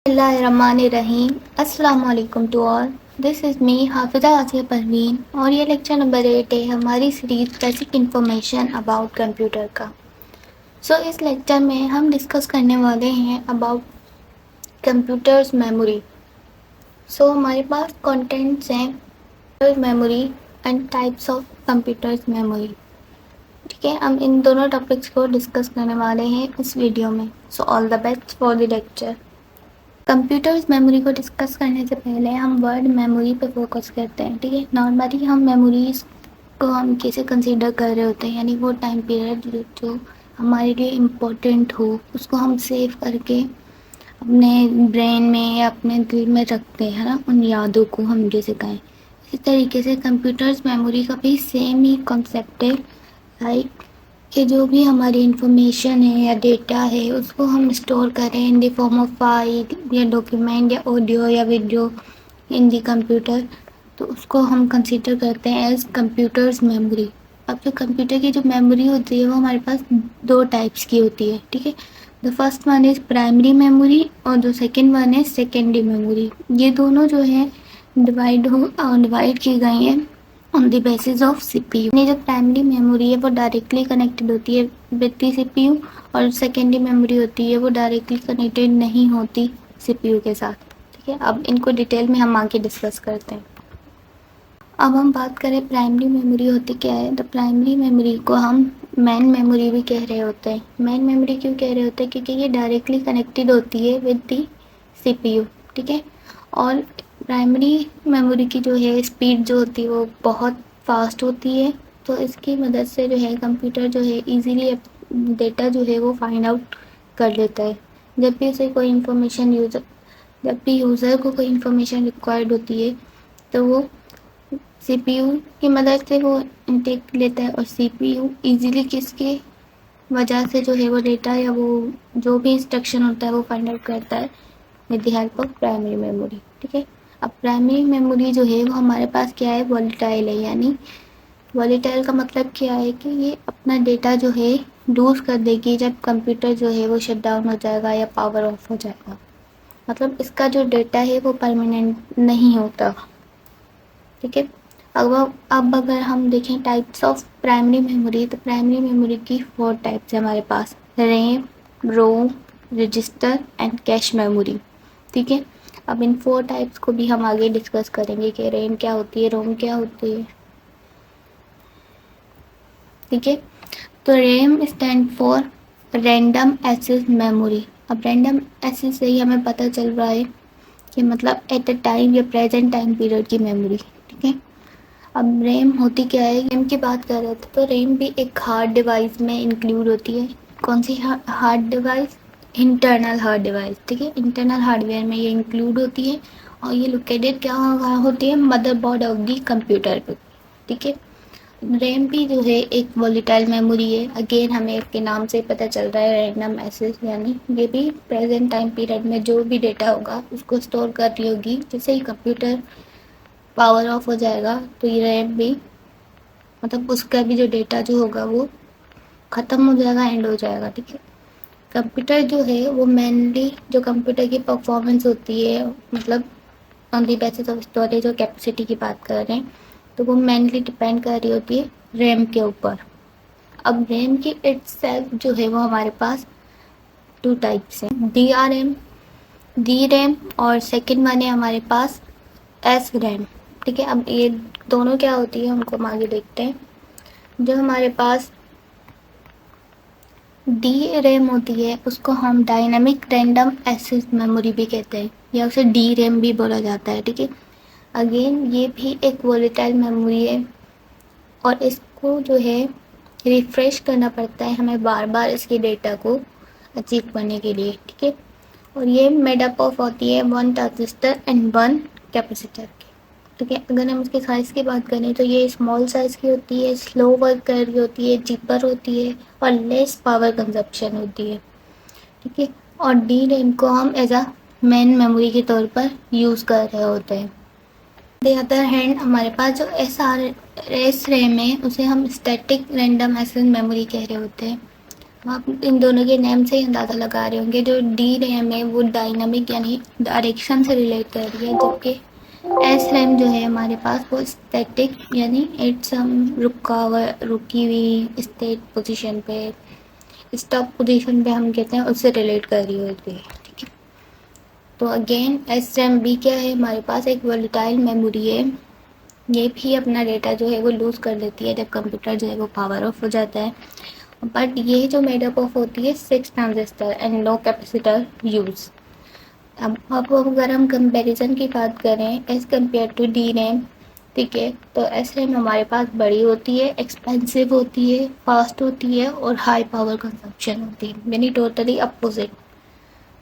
बिस्मिल्लाहिर्रहमानिर्रहीम। अस्सलाम वालेकुम to all. This is me Hafiza Asia Parveen और ये लेक्चर नंबर 8 है हमारी series basic information about computer का। इस लेक्चर में हम डिस्कस करने वाले हैं अबाउट कंप्यूटर्स मेमोरी। हमारे पास कंटेंट्स हैं memory and types of computers memory. ठीक है, हम इन दोनों टॉपिक्स को डिस्कस करने वाले हैं इस वीडियो में। All the best for the lecture. Computers memory को डिस्कस करने से पहले हम वर्ड मेमोरी पे फोकस करते हैं। ठीक है, नॉर्मली हम मेमोरीज को हम कैसे कंसीडर कर रहे होते हैं, यानी वो टाइम पीरियड जो हमारे लिए इम्पोर्टेंट हो उसको हम सेव करके अपने ब्रेन में या अपने दिल में रखते हैं ना, उन यादों को हम जैसे कहें। इसी तरीके से कंप्यूटर्स मेमोरी का भी सेम ही कॉन्सेप्ट है। लाइक कि जो भी हमारी इंफॉर्मेशन है या डेटा है उसको हम स्टोर करें in the form of file या डॉक्यूमेंट या ऑडियो या वीडियो इन द कंप्यूटर, तो उसको हम कंसीडर करते हैं एज कंप्यूटर्स मेमोरी। अब जो कंप्यूटर की जो मेमोरी होती है वो हमारे पास दो टाइप्स की होती है। ठीक है, the first one is primary memory और जो सेकेंड वन है सेकेंडरी मेमोरी। ये दोनों जो है डिवाइड की गई हैं on the basis of CPU. जो प्राइमरी मेमोरी है वो डायरेक्टली कनेक्टेड होती है विद द सीपीयू और सेकेंडरी मेमोरी होती है वो डायरेक्टली कनेक्टेड नहीं होती सीपीयू के साथ। ठीक है, अब इनको डिटेल में हम आगे डिस्कस करते हैं। अब हम बात करें प्राइमरी मेमोरी होती क्या है। तो प्राइमरी मेमोरी को हम मेन मेमोरी भी कह रहे होते हैं। मेन मेमोरी क्यों कह रहे होते हैं, क्योंकि ये डायरेक्टली कनेक्टेड होती है विद द सीपीयू। ठीक है, और प्राइमरी मेमोरी की जो है स्पीड जो होती है वो बहुत फास्ट होती है, तो इसकी मदद से जो है कंप्यूटर जो है इजीली डेटा जो है वो फाइंड आउट कर लेता है। जब भी उसे कोई इन्फॉर्मेशन जब भी यूज़र को कोई इन्फॉर्मेशन रिक्वायर्ड होती है तो वो सीपीयू की मदद से वो इनटेक लेता है और सीपीयू इजीली किसके वजह से जो है वो डेटा या वो जो भी इंस्ट्रक्शन होता है वो फाइंड आउट करता है with the help of primary memory. ठीक है, अब प्राइमरी मेमोरी जो है वो हमारे पास क्या है, वॉलेटाइल है। यानी वॉलेटाइल का मतलब क्या है कि ये अपना डेटा जो है लूज़ कर देगी जब कंप्यूटर जो है वो शट डाउन हो जाएगा या पावर ऑफ हो जाएगा। मतलब इसका जो डेटा है वो परमानेंट नहीं होता। ठीक है, अब अगर हम देखें टाइप्स ऑफ प्राइमरी मेमोरी, तो प्राइमरी मेमोरी की 4 टाइप्स है हमारे पास, RAM, ROM, register and cache memory. ठीक है, अब इन 4 टाइप्स को भी हम आगे डिस्कस करेंगे कि रैम क्या होती है, रोम क्या होती है। ठीक है, तो RAM stand for random access memory. अब रैंडम एक्सेस से ही हमें पता चल रहा है कि मतलब एट अ टाइम या प्रेजेंट टाइम पीरियड की मेमोरी। ठीक है, अब रैम होती क्या है, रैम की बात कर रहे थे तो रैम भी एक हार्ड डिवाइस में इंक्लूड होती है। कौन सी hard device, internal hard device. ठीक है, इंटरनल हार्डवेयर में ये इंक्लूड होती है और ये लोकेटेड क्या होती है, मदरबोर्ड ऑफ दी कंप्यूटर पे। ठीक है, रैम भी जो है एक वॉलेटाइल मेमोरी है। अगेन हमें इसके नाम से पता चल रहा है रैंडम एक्सेस, यानी ये भी प्रेजेंट टाइम पीरियड में जो भी डेटा होगा उसको स्टोर कर रही होगी। जैसे ही कंप्यूटर पावर ऑफ हो जाएगा तो ये रैम भी मतलब उसका भी जो डेटा जो होगा वो ख़त्म हो जाएगा, एंड हो जाएगा। ठीक है, कंप्यूटर जो है वो मेनली जो कंप्यूटर की परफॉर्मेंस होती है, मतलब on the basis of storage और कैपेसिटी की बात कर रहे हैं, तो वो मेनली डिपेंड कर रही होती है रैम के ऊपर। अब रैम की इटसेल्फ जो है वो हमारे पास 2 टाइप्स हैं, डी रैम और सेकेंड वन है हमारे पास एस रैम। ठीक है, अब ये दोनों क्या होती है उनको हम आगे देखते हैं। जो हमारे पास डी रैम होती है उसको हम डायनामिक रैंडम एक्सेस मेमोरी भी कहते हैं या उसे डी रैम भी बोला जाता है। ठीक है, अगेन ये भी एक वोलेटाइल मेमोरी है और इसको जो है रिफ्रेश करना पड़ता है हमें बार बार इसके डेटा को अचीव करने के लिए। ठीक है, और ये मेडअप ऑफ होती है 1 ट्रांजिस्टर एंड 1 कैपेसिटर की। ठीक है, अगर हम इसके साइज़ की बात करें तो ये स्मॉल साइज़ की होती है, स्लो वर्क कर रही होती है, चीपर होती है और लेस पावर कंजप्शन होती है। ठीक है, और डी रैम को हम एज अ मेन मेमोरी के तौर पर यूज़ कर रहे होते हैं। द अदर हैंड हमारे पास जो एस रैम है उसे हम स्टैटिक रैंडम एक्सेस मेमोरी कह रहे होते हैं। आप इन दोनों के नेम से ही अंदाज़ा लगा रहे होंगे। जो डी रैम है वो डायनामिक यानी डायरेक्शन से रिलेट कर रही है, जबकि एस रैम जो है हमारे पास वो स्टैटिक यानी इट्स रुकी हुई स्टेट पोजीशन पे, स्टॉप पोजीशन पे हम कहते हैं, उससे रिलेट कर रही होती है। ठीक है, तो अगेन एस रैम बी क्या है, हमारे पास एक वोलेटाइल मेमोरी है। ये भी अपना डेटा जो है वो लूज़ कर देती है जब कंप्यूटर जो है वो पावर ऑफ हो जाता है। बट ये जो मेडअप ऑफ होती है 6 transistor and no capacitor use. अब अगर हम कंपैरिजन की बात करें as compare to D RAM, ठीक है, तो एस रैम हमारे पास बड़ी होती है, एक्सपेंसिव होती है, फास्ट होती है और हाई पावर कंजप्शन होती है, यानी टोटली अपोजिट।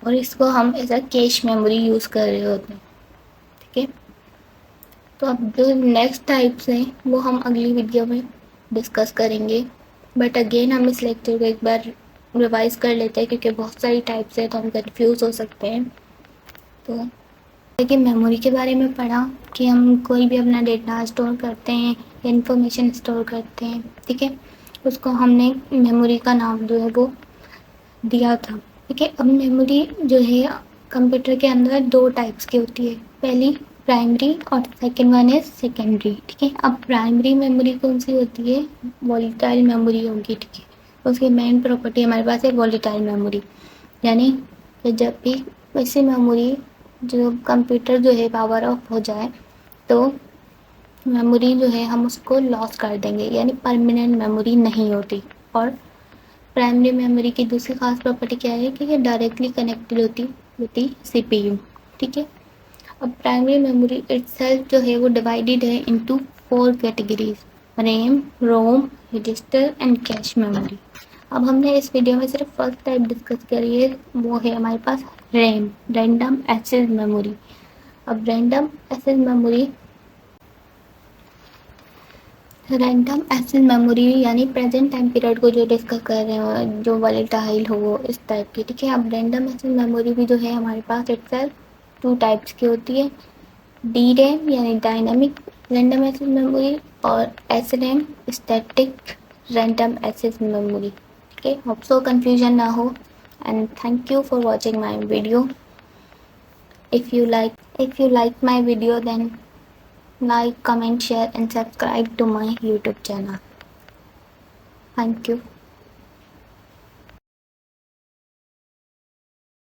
और इसको हम as a cache memory use कर रहे होते हैं। ठीक है, तो अब जो नेक्स्ट टाइप्स हैं वो हम अगली वीडियो में डिस्कस करेंगे। बट अगेन हम इस लेक्चर को एक बार रिवाइज कर लेते हैं, क्योंकि बहुत सारी टाइप्स हैं तो हम कंफ्यूज हो सकते हैं। तो देखिए, मेमोरी के बारे में पढ़ा कि हम कोई भी अपना डेटा स्टोर करते हैं, इन्फॉर्मेशन स्टोर करते हैं, ठीक है, उसको हमने मेमोरी का नाम जो है वो दिया था। ठीक है, अब मेमोरी जो है कंप्यूटर के अंदर 2 टाइप्स की होती है, पहली प्राइमरी और सेकंड वन इज सेकेंडरी। ठीक है, अब प्राइमरी मेमोरी कौन सी होती है, वॉलेटाइल मेमोरी होगी। ठीक है, उसकी मेन प्रॉपर्टी हमारे पास है वॉलेटाइल मेमोरी, यानी कि जब भी वैसी मेमोरी जो कंप्यूटर जो है पावर ऑफ हो जाए तो मेमोरी जो है हम उसको लॉस कर देंगे, यानी परमानेंट मेमोरी नहीं होती। और प्राइमरी मेमोरी की दूसरी खास प्रॉपर्टी क्या है कि ये डायरेक्टली कनेक्टेड होती सीपीयू। ठीक है, अब प्राइमरी मेमोरी इटसेल्फ जो है वो डिवाइडेड है into 4 categories, RAM, ROM, register and cache memory. अब हमने इस वीडियो में सिर्फ फर्स्ट टाइप डिस्कस करी है, वो है हमारे पास रैम, रैंडम एक्सेस मेमोरी। अब रैंडम एक्सेस मेमोरी यानी प्रेजेंट टाइम पीरियड को जो डिस्कस कर रहे हो, जो वोलेटाइल हो, इस टाइप की। ठीक है, अब रैंडम एक्सेस मेमोरी भी जो है हमारे पास इटसेल्फ 2 टाइप्स की होती है, डी रैम यानी डायनामिक रैंडम एक्सेस मेमोरी और S RAM static random access memory. ठीक है, होप सो कन्फ्यूजन ना हो, and thank you for watching my video. If you like my video, then like, comment, share and subscribe to my YouTube channel. Thank you.